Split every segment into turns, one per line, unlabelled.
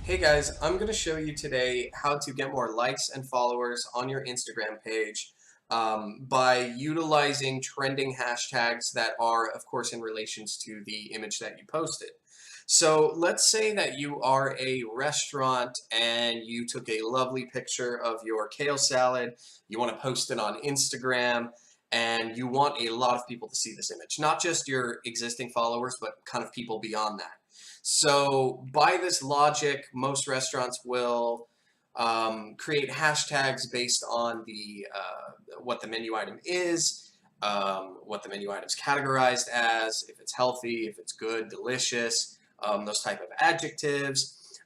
Hey guys, I'm going to show you today how to get more likes and followers on your Instagram page by utilizing trending hashtags that are, of course, in relations to the image that you posted. So let's say that you are a restaurant and you took a lovely picture of your kale salad. You want to post it on Instagram and you want a lot of people to see this image, not just your existing followers, but kind of people beyond that. So by this logic, most restaurants will create hashtags based on the what the menu item is, what the menu item is categorized as, if it's healthy, if it's good, delicious, those type of adjectives.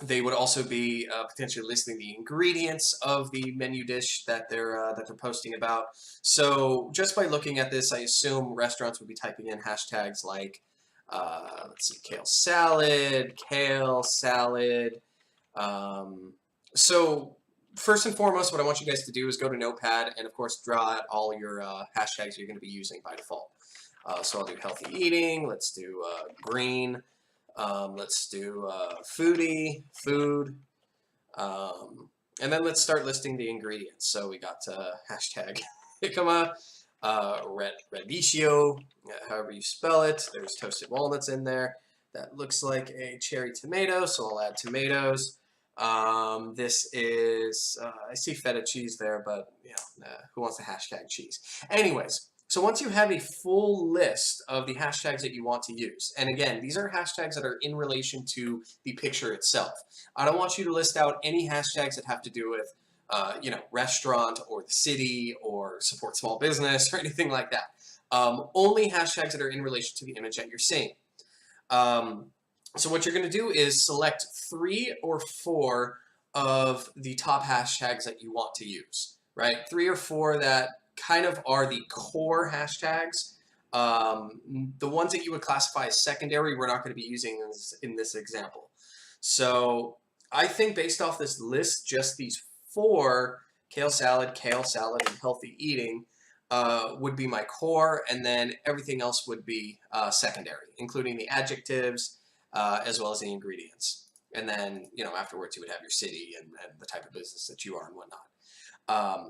They would also be potentially listing the ingredients of the menu dish that they're posting about. So just by looking at this, I assume restaurants would be typing in hashtags like let's see, kale salad. So first and foremost, what I want you guys to do is go to Notepad and, of course, draw out all your hashtags you're going to be using by default. So I'll do healthy eating. Let's do green. Let's do foodie, food. And then let's start listing the ingredients. So we got hashtag jicama, radicchio, however you spell it. There's toasted walnuts in there. That looks like a cherry tomato, so I'll add tomatoes. This is, I see feta cheese there, but you know, who wants to hashtag cheese? Anyways, so once you have a full list of the hashtags that you want to use, and again, these are hashtags that are in relation to the picture itself. I don't want you to list out any hashtags that have to do with you know, restaurant or the city or support small business or anything like that. Only hashtags that are in relation to the image that you're seeing. So what you're going to do is select 3 or 4 of the top hashtags that you want to use, right? 3 or 4 that kind of are the core hashtags. The ones that you would classify as secondary, we're not going to be using in this example. So I think based off this list, just these 4, kale salad, and healthy eating, would be my core, and then everything else would be secondary, including the adjectives as well as the ingredients. And then, you know, afterwards you would have your city and the type of business that you are and whatnot.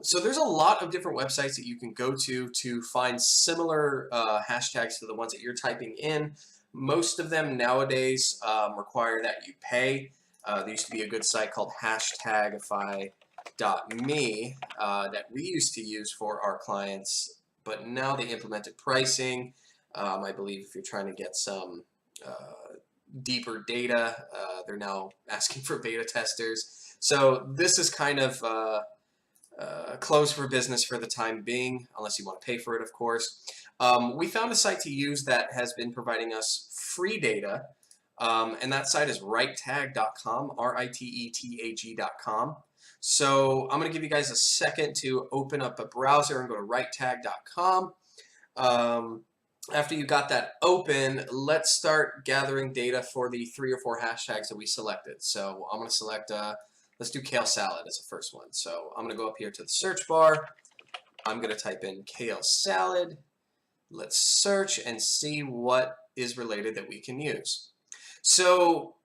So there's a lot of different websites that you can go to find similar hashtags to the ones that you're typing in. Most of them nowadays require that you pay. There used to be a good site called Hashtagify.me that we used to use for our clients, but now they implemented pricing. I believe if you're trying to get some deeper data, they're now asking for beta testers. So this is kind of closed for business for the time being, unless you want to pay for it, of course. We found a site to use that has been providing us free data, and that site is RiteTag.com, RITETAG.com. So I'm going to give you guys a second to open up a browser and go to RiteTag.com. After you got that open, let's start gathering data for the 3 or 4 hashtags that we selected. So I'm going to select, let's do kale salad as the first one. So I'm going to go up here to the search bar. I'm going to type in kale salad. Let's search and see what is related that we can use. So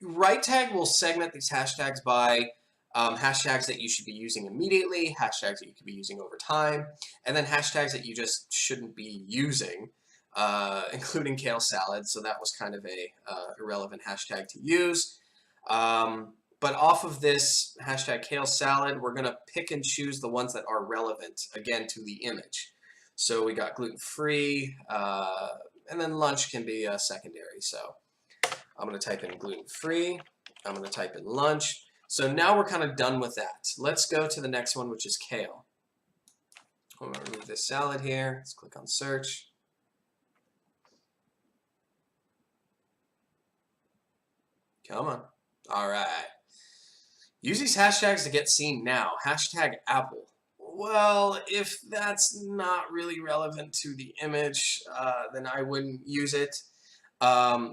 RiteTag will segment these hashtags by hashtags that you should be using immediately, hashtags that you could be using over time, and then hashtags that you just shouldn't be using, including kale salad. So that was kind of a irrelevant hashtag to use. But off of this hashtag kale salad, we're going to pick and choose the ones that are relevant, again, to the image. So we got gluten-free, and then lunch can be secondary. So I'm going to type in gluten-free. I'm going to type in lunch. So now we're kind of done with that. Let's go to the next one, which is kale. I'm going to remove this salad here. Let's click on search. Come on. All right. Use these hashtags to get seen now. Hashtag Apple. Well, if that's not really relevant to the image, then I wouldn't use it.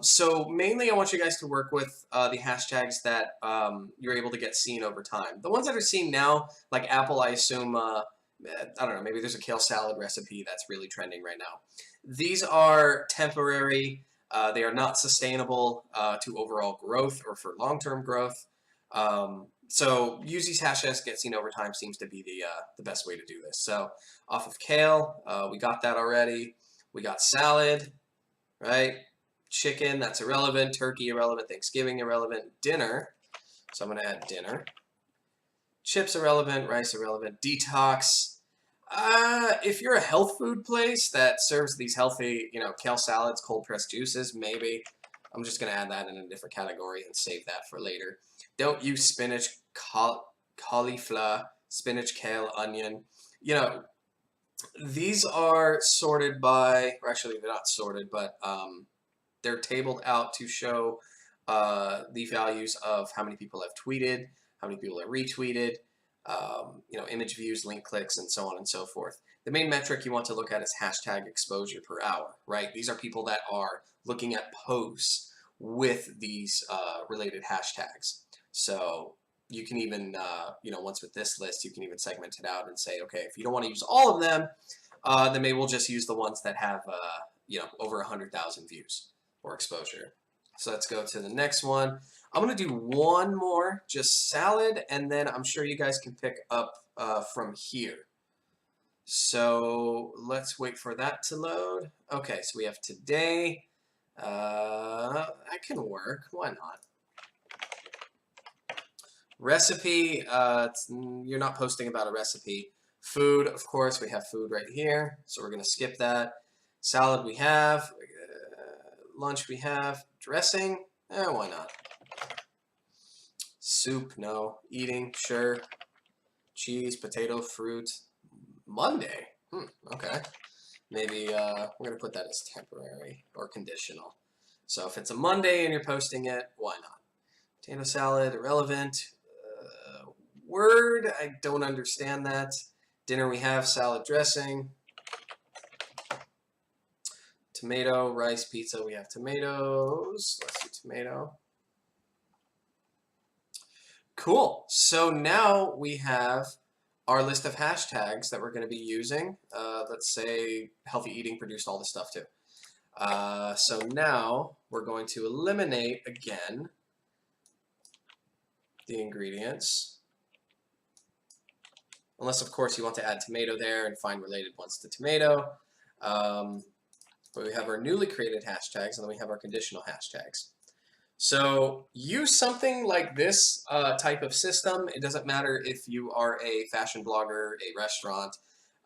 So mainly I want you guys to work with the hashtags that you're able to get seen over time. The ones that are seen now, like Apple, I assume, I don't know, maybe there's a kale salad recipe that's really trending right now. These are temporary. They are not sustainable to overall growth or for long-term growth. So use these hashtags get seen over time seems to be the best way to do this. So off of kale, we got that already. We got salad, right? Chicken, that's irrelevant. Turkey, irrelevant. Thanksgiving, irrelevant. Dinner, so I'm going to add dinner. Chips, irrelevant. Rice, irrelevant. Detox. If you're a health food place that serves these healthy, kale salads, cold pressed juices, maybe. I'm just going to add that in a different category and save that for later. Don't use spinach, cauliflower, spinach, kale, onion. These are sorted by, or actually they're not sorted, but they're tabled out to show the values of how many people have tweeted, how many people have retweeted, image views, link clicks, and so on and so forth. The main metric you want to look at is hashtag exposure per hour, right? These are people that are looking at posts with these related hashtags. So you can even, once with this list, you can even segment it out and say, okay, if you don't want to use all of them, then maybe we'll just use the ones that have, over 100,000 views or exposure. So let's go to the next one. I'm going to do one more, just salad, and then I'm sure you guys can pick up from here. So let's wait for that to load. Okay, so we have today. That can work. Why not? Recipe, you're not posting about a recipe. Food, of course, we have food right here, so we're going to skip that. Salad we have. Lunch we have. Dressing, why not? Soup, no. Eating, sure. Cheese, potato, fruit. Monday, okay. Maybe we're going to put that as temporary or conditional. So if it's a Monday and you're posting it, why not? Potato salad, irrelevant. Word, I don't understand that. Dinner we have salad dressing. Tomato, rice, pizza, we have tomatoes. Let's do tomato. Cool. So now we have our list of hashtags that we're going to be using. Let's say healthy eating produced all this stuff too. So now we're going to eliminate again the ingredients. Unless, of course, you want to add tomato there and find related ones to tomato. But we have our newly created hashtags, and then we have our conditional hashtags. So use something like this type of system. It doesn't matter if you are a fashion blogger, a restaurant,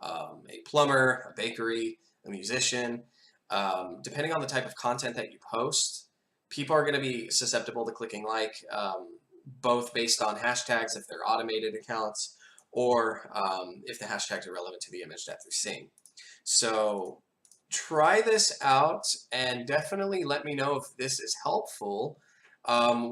a plumber, a bakery, a musician. Depending on the type of content that you post, people are going to be susceptible to clicking like, both based on hashtags if they're automated accounts, or if the hashtags are relevant to the image that they're seeing. So try this out and definitely let me know if this is helpful.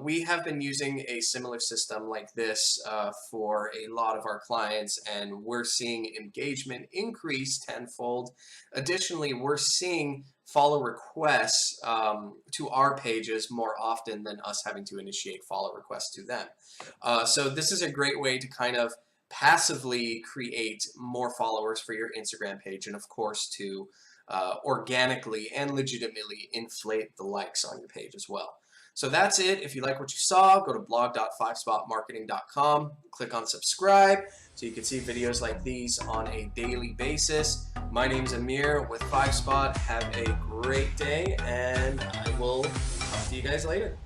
We have been using a similar system like this for a lot of our clients, and we're seeing engagement increase tenfold. Additionally, we're seeing follow requests to our pages more often than us having to initiate follow requests to them. So this is a great way to kind of passively create more followers for your Instagram page, and of course to organically and legitimately inflate the likes on your page as well. So that's it. If you like what you saw, go to blog.fivespotmarketing.com, click on subscribe so you can see videos like these on a daily basis. My name's Amir with Fivespot. Have a great day, and I will talk to you guys later.